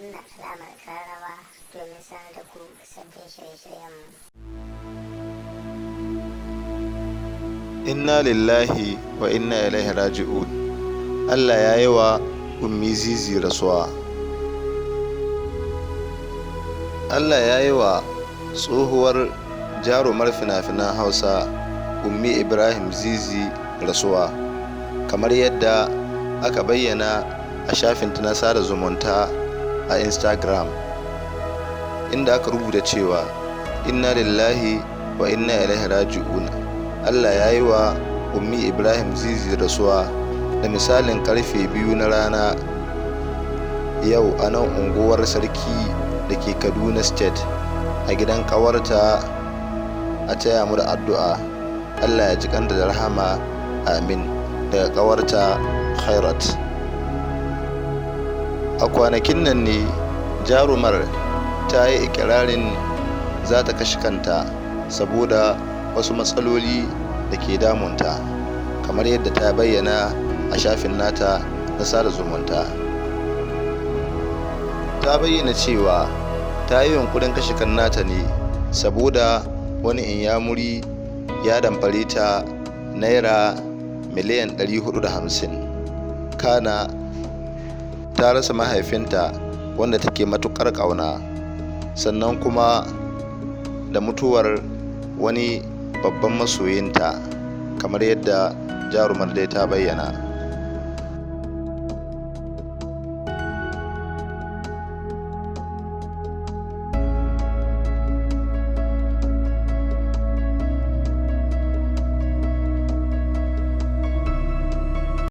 danna alamar kararrawa domin sanar da ku sabbin shirye-shiryenmu. Inna lillahi wa inna ilaihi raji'un. Allah ya yi wa Ummi Zizi rasuwa. Allah ya yi wa tsohuwar jarumar fina-finan Hausa Ummi Ibrahim Zizi rasuwa, kamar yadda aka bayyana a shafinta na sada zumunta a Instagram, inda aka rubuta cewa inna lillahi wa inna ilaihi raji'un. Allah ya yi wa Ummi Ibrahim Zizi rasuwa da misalin karfe 2 na rana yau a nan unguwar Sarki da ke Kaduna State, a gidan ƙawarta. A taya mu da addu'a, Allah ya ji kanta da rahama, amin. Daga ƙawarta Khairat. A kwanakin nan ne jarumar ta yi ikirarin za ta kashe kanta saboda wasu matsaloli da ke damunta, kamar yadda ta bayyana a shafin nata na sada zumunta. Ta bayyana cewa ta yi yunkurin kashe kan nata ne saboda wani inyamuri ya damfare ta naira miliyan 450, kana ta rasa mahaifinta wanda take matukar ƙauna, sannan kuma da mutuwar wani babban masoyinta, kamar yadda jarumar dai ta bayyana.